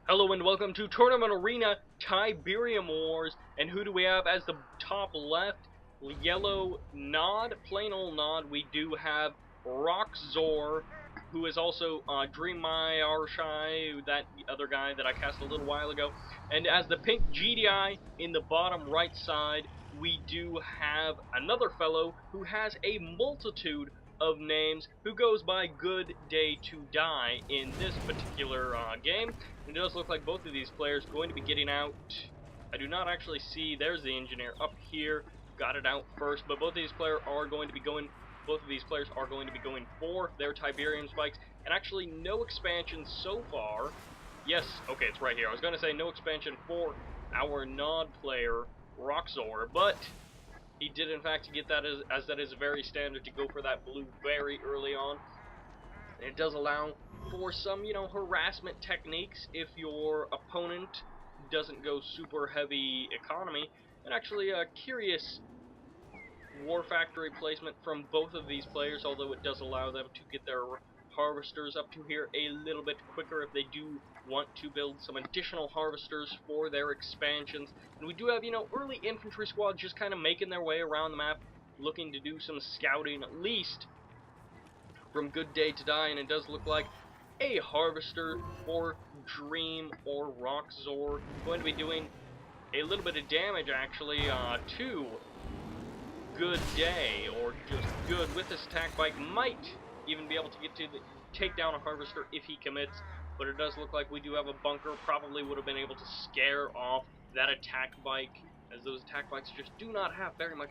Hello and welcome to Tournament Arena Tiberium Wars. And who do we have as the top left? Yellow Nod, plain old Nod. We do have Roxxzor, who is also Dream My Arshai, that other guy that I cast a little while ago. And as the pink GDI in the bottom right side, we do have another fellow who has a multitude of names, who goes by Good Day to Die in this particular game. It does look like both of these players going to be getting out. I do not actually see. There's the engineer up here. Got it out first, but both of these players are going to be going. Both of these players are going to be going for their Tiberium spikes, and actually no expansion so far. Yes, okay, it's right here. I was going to say no expansion for our Nod player Roxxzor, but he did in fact get that as that is very standard to go for that blue very early on. And it does allow for some, harassment techniques if your opponent doesn't go super heavy economy. And actually a curious war factory placement from both of these players, although it does allow them to get their harvesters up to here a little bit quicker if they do want to build some additional harvesters for their expansions. And we do have, early infantry squads just kind of making their way around the map, looking to do some scouting at least from Good Day to Die, and it does look like a harvester for Dream or Roxxzor going to be doing a little bit of damage actually to Good Day, or just Good with this attack bike. Might even be able to get to take down a harvester if he commits, but it does look like we do have a bunker. Probably would have been able to scare off that attack bike, as those attack bikes just do not have very much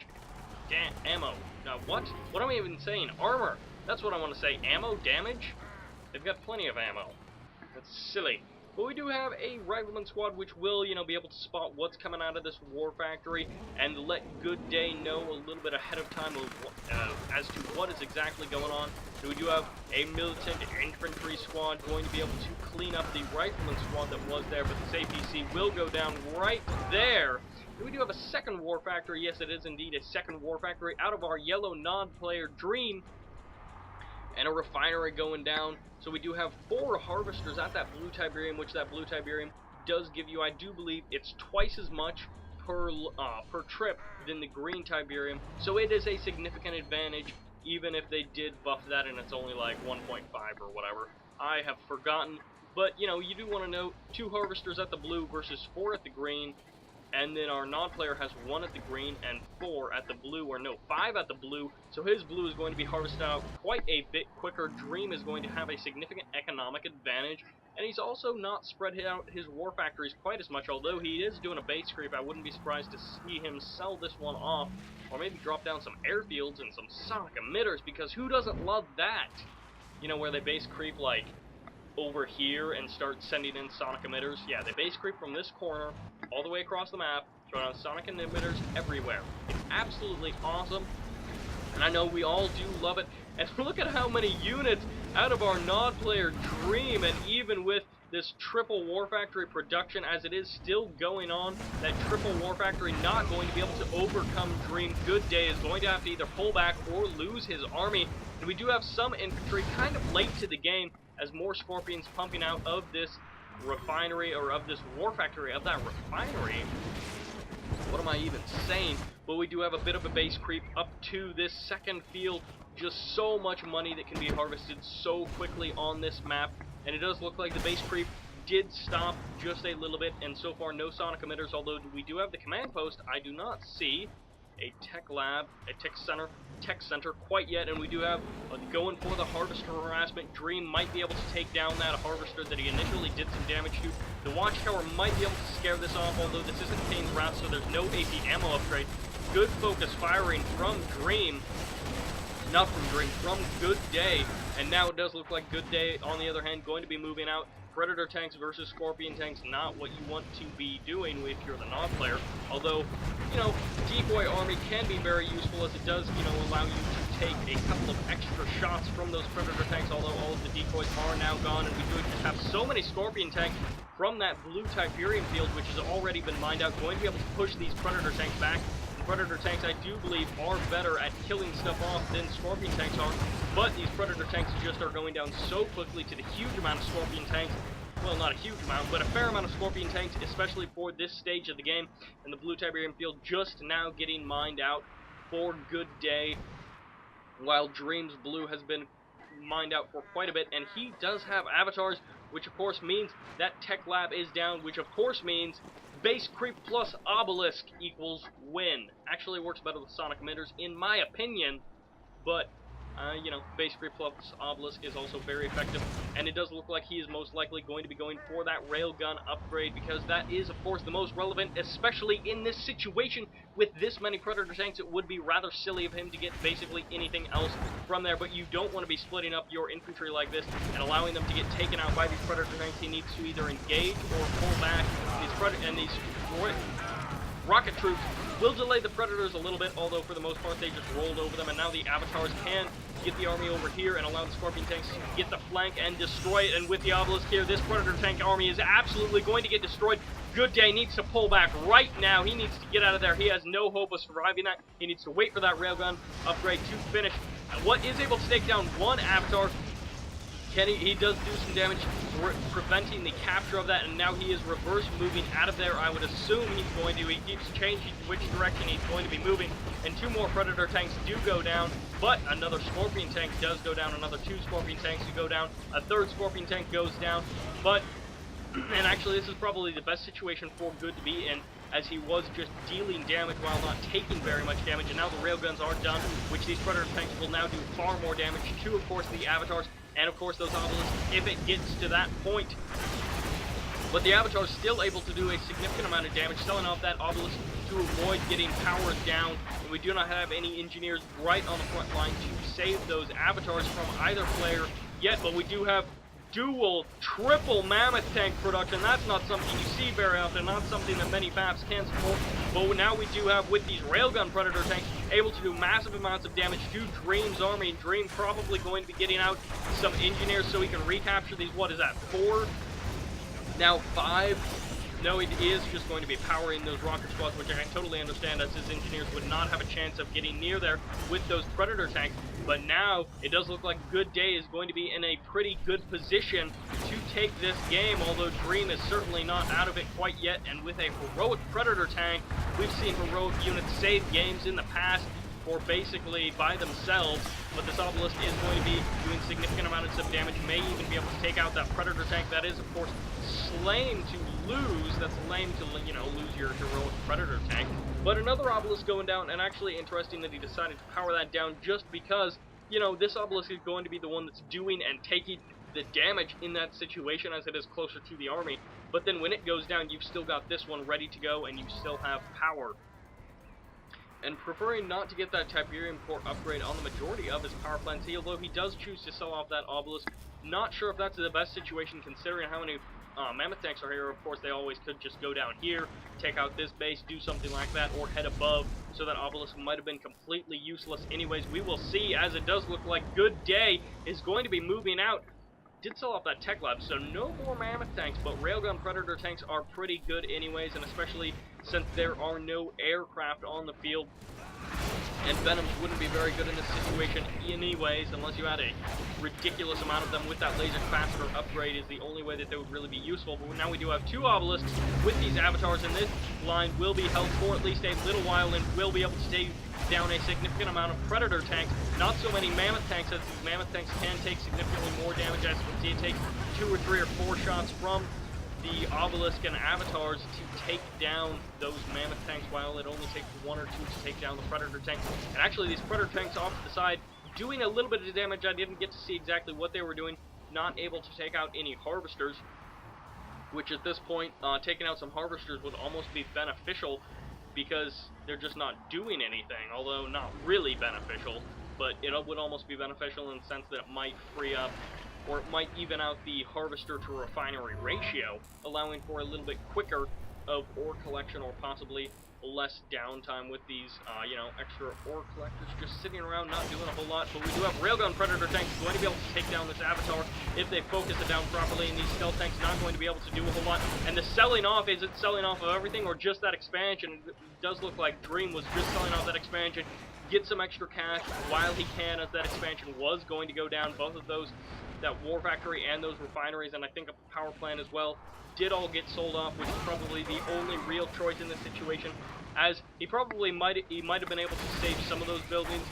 ammo. Now what am I even saying? Armor. That's what I want to say. Ammo? Damage? They've got plenty of ammo. That's silly. But we do have a rifleman squad which will, be able to spot what's coming out of this war factory and let Good Day know a little bit ahead of time as to what is exactly going on. So we do have a militant infantry squad going to be able to clean up the rifleman squad that was there, but this APC will go down right there. We do have a second war factory. Yes, it is indeed a second war factory out of our yellow Nod player Dream, and a refinery going down. So we do have 4 harvesters at that blue Tiberium, which that blue Tiberium does give you. I do believe it's twice as much per trip than the green Tiberium, so it is a significant advantage, even if they did buff that and it's only like 1.5 or whatever. I have forgotten, but you do want to note 2 harvesters at the blue versus 4 at the green. And then our Nod player has 1 at the green and 4 at the blue, or no, 5 at the blue. So his blue is going to be harvested out quite a bit quicker. Dream is going to have a significant economic advantage. And he's also not spread out his war factories quite as much, although he is doing a base creep. I wouldn't be surprised to see him sell this one off, or maybe drop down some airfields and some sonic emitters, because who doesn't love that? Where they base creep like over here and start sending in sonic emitters. Yeah, they base creep from this corner all the way across the map, throwing out sonic emitters everywhere. It's absolutely awesome, and I know we all do love it. And look at how many units out of our Nod player Dream, and even with this triple war factory production as it is still going on, that triple war factory not going to be able to overcome Dream. Good Day is going to have to either pull back or lose his army. And we do have some infantry kind of late to the game, as more Scorpions pumping out of this refinery, or of this war factory, of that refinery. What am I even saying? But we do have a bit of a base creep up to this second field. Just so much money that can be harvested so quickly on this map. And it does look like the base creep did stop just a little bit, and so far no sonic emitters, although we do have the command post. I do not see a tech lab, a tech center quite yet, and we do have going for the harvester harassment. Dream might be able to take down that harvester that he initially did some damage to. The watchtower might be able to scare this off, although this isn't Kane's route, so there's no AP ammo upgrade. Good focus firing from Dream, not from Dream, from Good Day, and now it does look like Good Day, on the other hand, going to be moving out. Predator tanks versus Scorpion tanks, not what you want to be doing if you're the Nod player. Although, decoy army can be very useful, as it does, allow you to take a couple of extra shots from those Predator tanks, although all of the decoys are now gone, and we do just have so many Scorpion tanks from that blue Tiberium field, which has already been mined out, going to be able to push these Predator tanks back. Predator tanks, I do believe, are better at killing stuff off than Scorpion tanks are, but these Predator tanks just are going down so quickly to the huge amount of Scorpion tanks well, not a huge amount, but a fair amount of Scorpion tanks, especially for this stage of the game. And the blue Tiberium field just now getting mined out for good day, while Dream's blue has been mined out for quite a bit, and he does have avatars, which of course means that Tech Lab is down, which of course means base creep plus obelisk equals win. Actually works better with sonic emitters, in my opinion, but you know, base creep plus obelisk is also very effective, and it does look like he is most likely going to be going for that railgun upgrade, because that is, of course, the most relevant, especially in this situation with this many Predator tanks. It would be rather silly of him to get basically anything else from there, but you don't want to be splitting up your infantry like this and allowing them to get taken out by these Predator tanks. He needs to either engage or pull back. These rocket troops will delay the Predators a little bit, although for the most part they just rolled over them, and now the Avatars can get the army over here and allow the Scorpion tanks to get the flank and destroy it. And with the Obelisk here, this Predator tank army is absolutely going to get destroyed. Good Day needs to pull back right now. He needs to get out of there. He has no hope of surviving that. He needs to wait for that railgun upgrade to finish. What is able to take down one Avatar. He does do some damage, preventing the capture of that, and now he is reverse moving out of there. I would assume he's going to. He keeps changing which direction he's going to be moving, and two more Predator tanks do go down, but another Scorpion tank does go down, another two Scorpion tanks do go down, a third Scorpion tank goes down, but, and actually this is probably the best situation for Good to be in, as he was just dealing damage while not taking very much damage, and now the railguns are done, which these Predator tanks will now do far more damage to, of course, the Avatars, and of course those obelisks, if it gets to that point. But the Avatar is still able to do a significant amount of damage, selling off that obelisk to avoid getting powered down, and we do not have any engineers right on the front line to save those Avatars from either player yet, but we do have dual, triple Mammoth tank production. That's not something you see very often, not something that many maps can support, but now we do have, with these railgun Predator tanks, able to do massive amounts of damage to Dream's army. Dream probably going to be getting out some engineers so he can recapture these, what is that, 4? Now 5? No, it is just going to be powering those rocket squads, which I can totally understand, as his engineers would not have a chance of getting near there with those Predator tanks. But now, it does look like Good Day is going to be in a pretty good position to take this game, although Dream is certainly not out of it quite yet, and with a heroic Predator tank, we've seen heroic units save games in the past for basically by themselves, but this obelisk is going to be doing significant amounts of damage, may even be able to take out that Predator tank. That is, of course, lame to lose. That's lame to, you know, lose your heroic Predator tank. But another obelisk going down, and actually interesting that he decided to power that down just because, you know, this obelisk is going to be the one that's doing and taking the damage in that situation, as it is closer to the army. But then when it goes down, you've still got this one ready to go, and you still have power. And preferring not to get that Tiberium core upgrade on the majority of his power plants, although he does choose to sell off that obelisk. Not sure if that's the best situation considering how many Mammoth tanks are here. Of course, they always could just go down here, take out this base, do something like that, or head above, so that obelisk might have been completely useless anyways. We will see, as it does look like Good Day is going to be moving out. Did sell off that Tech Lab, so no more Mammoth tanks, but Railgun Predator tanks are pretty good anyways, and especially since there are no aircraft on the field, and Venoms wouldn't be very good in this situation anyways, unless you had a ridiculous amount of them. With that laser capacitor upgrade is the only way that they would really be useful. But now we do have two obelisks with these Avatars, and this line will be held for at least a little while, and will be able to take down a significant amount of Predator tanks. Not so many Mammoth tanks, as these Mammoth tanks can take significantly more damage. As you can see, it takes 2 or 3 or 4 shots from the Obelisk and Avatars to take down those Mammoth tanks, while it only takes 1 or 2 to take down the Predator tank. And actually, these Predator tanks off to the side, doing a little bit of damage. I didn't get to see exactly what they were doing. Not able to take out any Harvesters, which at this point, taking out some Harvesters would almost be beneficial, because they're just not doing anything, although not really beneficial, but it would almost be beneficial in the sense that it might free up, or it might even out the Harvester to Refinery ratio, allowing for a little bit quicker of ore collection, or possibly less downtime with these, you know, extra ore collectors just sitting around not doing a whole lot. But we do have Railgun Predator tanks going to be able to take down this Avatar if they focus it down properly, and these stealth tanks not going to be able to do a whole lot. And the selling off, is it selling off of everything or just that expansion? It does look like Dream was just selling off that expansion, get some extra cash while he can, as that expansion was going to go down. Both of those that war factory and those refineries, and I think a power plant as well, did all get sold off, which is probably the only real choice in this situation, as he might have been able to save some of those buildings,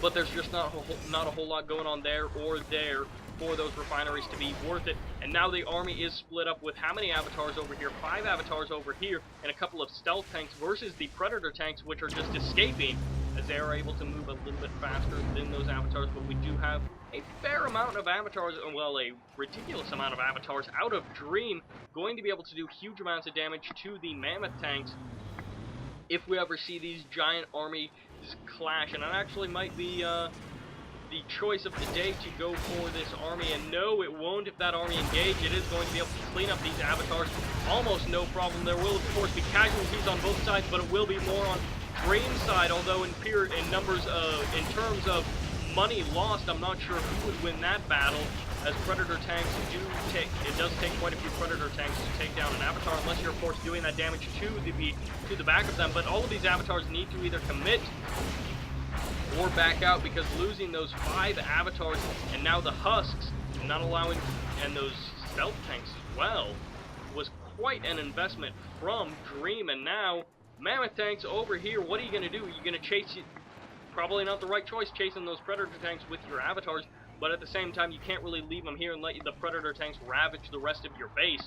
but there's just not a whole lot going on there or there for those refineries to be worth it. And now the army is split up with how many avatars over here? 5 avatars over here, and a couple of stealth tanks versus the predator tanks, which are just escaping, as they are able to move a little bit faster than those avatars. But we do have a fair amount of avatars, well, a ridiculous amount of avatars out of Dream, going to be able to do huge amounts of damage to the mammoth tanks if we ever see these giant armies clash. And it actually might be the choice of the day to go for this army, and no, it won't if that army engage. It is going to be able to clean up these avatars almost no problem. There will of course be casualties on both sides, but it will be more on Dream's side, although in terms of money lost, I'm not sure who would win that battle, as predator tanks it does take quite a few predator tanks to take down an avatar, unless you're of course doing that damage to the back of them. But all of these avatars need to either commit or back out, because losing those 5 avatars and now the husks not allowing, and those stealth tanks as well, was quite an investment from Dream. And now mammoth tanks over here, what are you going to do? You're going to chase it? Probably not the right choice, chasing those predator tanks with your avatars, but at the same time you can't really leave them here and let the predator tanks ravage the rest of your base.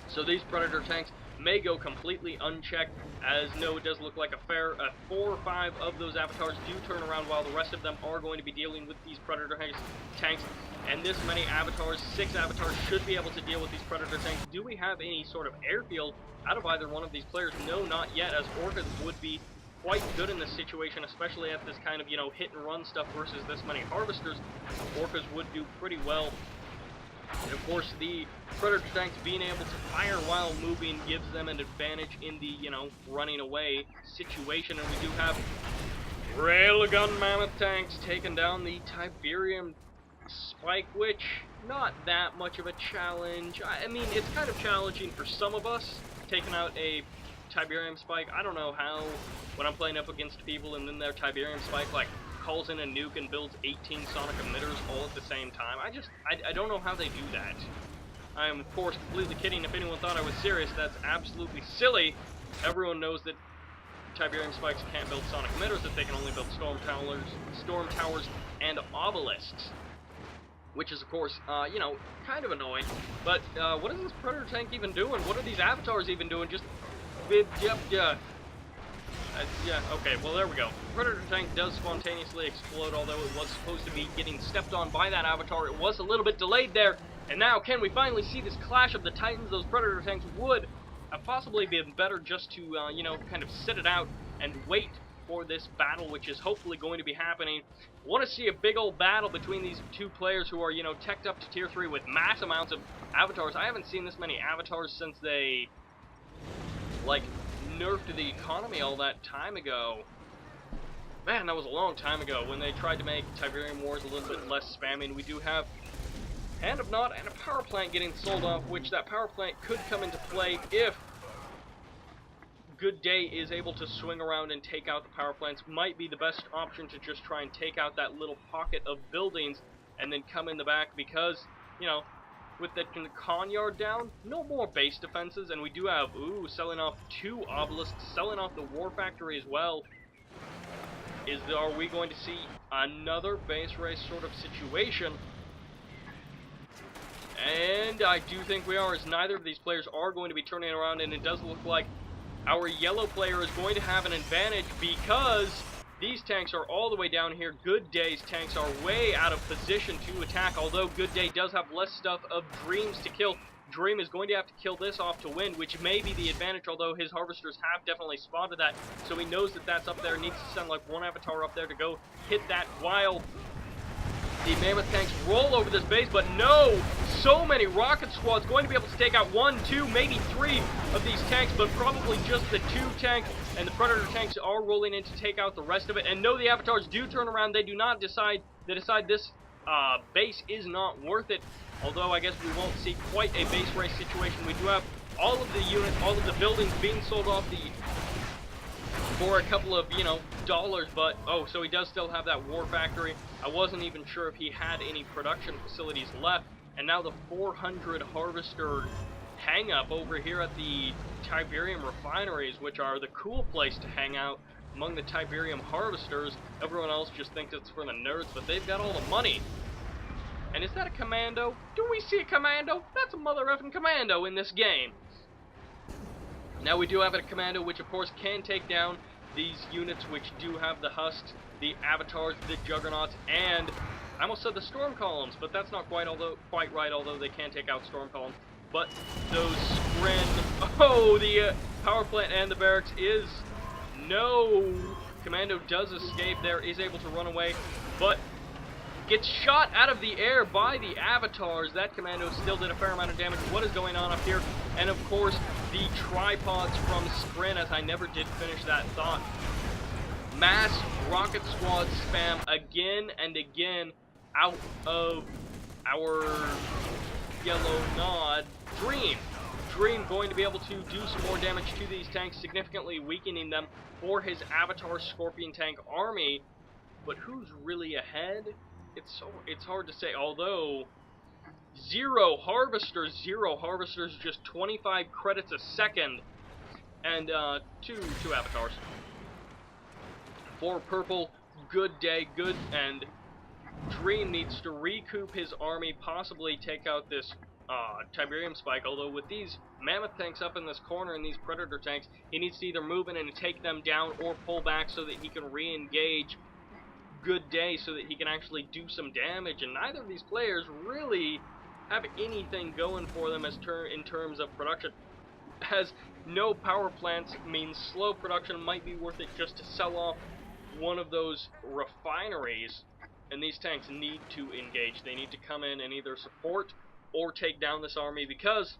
So these predator tanks may go completely unchecked, as no, it does look like 4 or 5 of those avatars do turn around, while the rest of them are going to be dealing with these predator tanks. And this many avatars, 6 avatars, should be able to deal with these predator tanks. Do we have any sort of airfield out of either one of these players? No, not yet, as Orcas would be quite good in this situation, especially at this kind of, hit and run stuff versus this many harvesters. Orcas would do pretty well. And of course, the predator tanks being able to fire while moving gives them an advantage in the, running away situation. And we do have railgun mammoth tanks taking down the Tiberium spike, which, not that much of a challenge. I mean, it's kind of challenging for some of us, taking out a Tiberium spike. I don't know how, when I'm playing up against people and then their Tiberium spike, like, calls in a nuke and builds 18 sonic emitters all at the same time. I don't know how they do that. I am, of course, completely kidding. If anyone thought I was serious, that's absolutely silly. Everyone knows that Tiberium spikes can't build sonic emitters, that they can only build storm towers and obelisks. Which is, of course, kind of annoying. But what is this predator tank even doing? What are these avatars even doing? Just yeah, okay, well there we go. Predator tank does spontaneously explode, although it was supposed to be getting stepped on by that avatar. It was a little bit delayed there, and now can we finally see this clash of the titans? Those predator tanks would have possibly been better just to, kind of sit it out and wait for this battle, which is hopefully going to be happening. Want to see a big old battle between these 2 players who are, teched up to tier 3 with mass amounts of avatars. I haven't seen this many avatars since they, like, nerfed the economy all that time ago. Man, that was a long time ago when they tried to make Tiberium Wars a little bit less spammy. We do have Hand of Nod and a power plant getting sold off, which that power plant could come into play if Good Day is able to swing around and take out the power plants. Might be the best option to just try and take out that little pocket of buildings and then come in the back, because, with the con yard down, no more base defenses, and we do have, selling off 2 obelisks, selling off the war factory as well. Are we going to see another base race sort of situation? And I do think we are, as neither of these players are going to be turning around, and it does look like our yellow player is going to have an advantage, because these tanks are all the way down here. Good Day's tanks are way out of position to attack, although Good Day does have less stuff of Dreams to kill. Dream is going to have to kill this off to win, which may be the advantage, although his harvesters have definitely spotted that, so he knows that that's up there. Needs to send like 1 avatar up there to go hit that, while the mammoth tanks roll over this base. But no, so many rocket squads going to be able to take out 1, 2, maybe 3 of these tanks, but probably just the 2 tanks, and the predator tanks are rolling in to take out the rest of it. And no, the avatars do turn around. They do not decide, they decide this base is not worth it, although I guess we won't see quite a base race situation. We do have all of the units, all of the buildings being sold off. The for a couple of, you know, dollars, but, oh, so he does still have that war factory. I wasn't even sure if he had any production facilities left, and now the 400 harvester hang-up over here at the Tiberium refineries, which are the cool place to hang out among the Tiberium harvesters. Everyone else just thinks it's for the nerds, but they've got all the money. And is that a commando? Do we see a commando? That's a mother-effing commando in this game. Now we do have a commando which of course can take down these units which do have the husks, the avatars, the juggernauts, and I almost said the storm columns, but that's not quite right, although they can take out storm columns. But those Skren, oh, the power plant and the barracks is, no, commando does escape there, is able to run away, but gets shot out of the air by the avatars. That commando still did a fair amount of damage. What is going on up here? And of course, the tripods from Skren, as I never did finish that thought. Mass rocket squad spam again and again out of our yellow nod. Dream going to be able to do some more damage to these tanks, significantly weakening them for his avatar Scorpion tank army. But who's really ahead? It's hard to say, although zero harvesters, just 25 credits a second, and two avatars. For purple, good day, good, and Dream needs to recoup his army, possibly take out this Tiberium spike, although with these mammoth tanks up in this corner and these predator tanks, he needs to either move in and take them down or pull back so that he can re-engage good day so that he can actually do some damage, and neither of these players really have anything going for them in terms of production. As no power plants means slow production, might be worth it just to sell off one of those refineries, and these tanks need to engage. They need to come in and either support or take down this army, because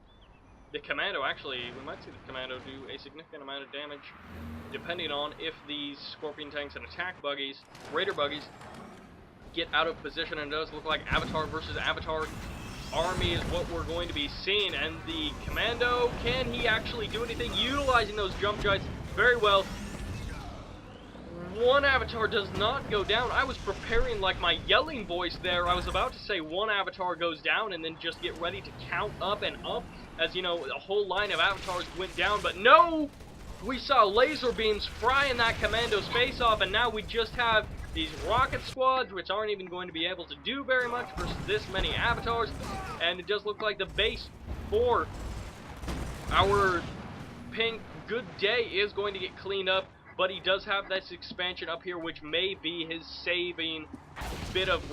the commando, actually, we might see the commando do a significant amount of damage, depending on if these Scorpion tanks and attack buggies, Raider buggies, get out of position. And it does look like Avatar versus Avatar army is what we're going to be seeing. And the commando, can he actually do anything? Utilizing those jump jets very well. One Avatar does not go down. I was preparing like my yelling voice there. I was about to say one Avatar goes down and then just get ready to count up and up, as you know, a whole line of Avatars went down, but no! We saw laser beams frying that commando's face off, and now we just have these rocket squads, which aren't even going to be able to do very much versus this many avatars. And it does look like the base for our pink good day is going to get cleaned up, but he does have this expansion up here, which may be his saving bit of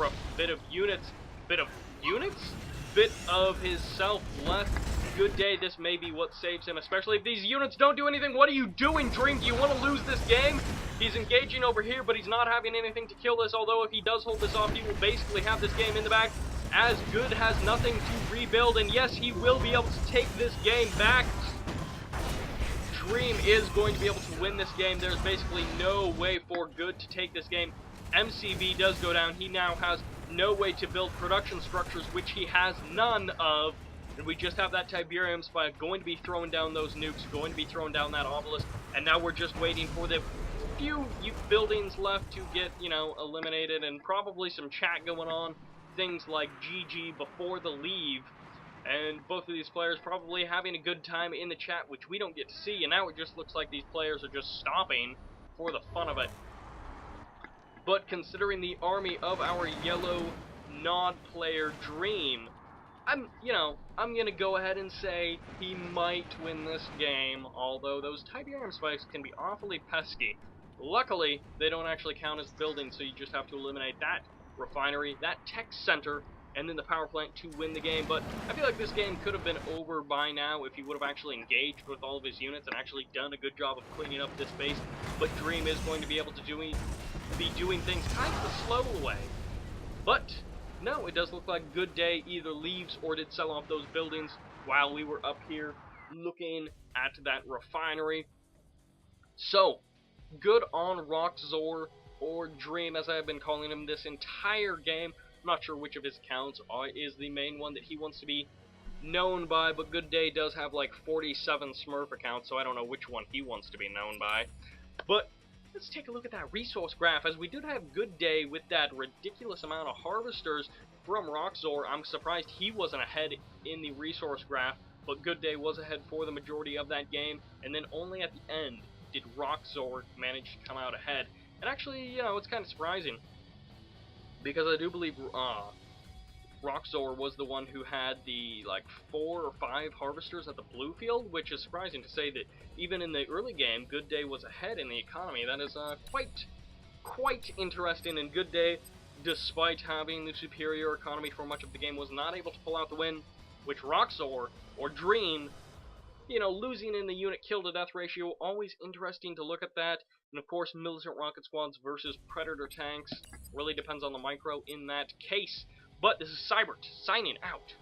his self left. Good day, this may be what saves him, especially if these units don't do anything. What are you doing, Dream? Do you want to lose this game? He's engaging over here, but he's not having anything to kill this, although if he does hold this off, he will basically have this game in the bag, as Good has nothing to rebuild, and yes, he will be able to take this game back. Dream is going to be able to win this game. There's basically no way for Good to take this game. MCV does go down. He now has no way to build production structures, which he has none of. And we just have that Tiberium spike going to be throwing down those nukes, going to be throwing down that obelisk, and now we're just waiting for the few buildings left to get, you know, eliminated, and probably some chat going on, things like GG before the leave, and both of these players probably having a good time in the chat, which we don't get to see, and now it just looks like these players are just stopping for the fun of it. But considering the army of our yellow nod player Dream, I'm gonna go ahead and say he might win this game, although those Tiberium spikes can be awfully pesky. Luckily, they don't actually count as buildings, so you just have to eliminate that refinery, that tech center, and then the power plant to win the game. But I feel like this game could have been over by now if he would have actually engaged with all of his units and actually done a good job of cleaning up this base. But Dream is going to be able to be doing things kind of the slow way. But no, it does look like Good Day either leaves or did sell off those buildings while we were up here looking at that refinery. So, good on Roxxzor, or Dream as I have been calling him this entire game. I'm not sure which of his accounts is the main one that he wants to be known by, but Good Day does have like 47 Smurf accounts, so I don't know which one he wants to be known by. But let's take a look at that resource graph, as we did have Good Day with that ridiculous amount of harvesters from Roxxzor. I'm surprised he wasn't ahead in the resource graph, but Good Day was ahead for the majority of that game, and then only at the end did Roxxzor manage to come out ahead. And actually, you know, it's kind of surprising, because I do believe Roxxzor was the one who had the, like, 4 or 5 harvesters at the blue field, which is surprising to say that even in the early game, Good Day was ahead in the economy. That is quite interesting, and Good Day, despite having the superior economy for much of the game, was not able to pull out the win, which Roxxzor, or Dream, you know, losing in the unit kill to death ratio, always interesting to look at that. And of course, militant rocket squads versus predator tanks, really depends on the micro in that case. But this is Sybert, signing out.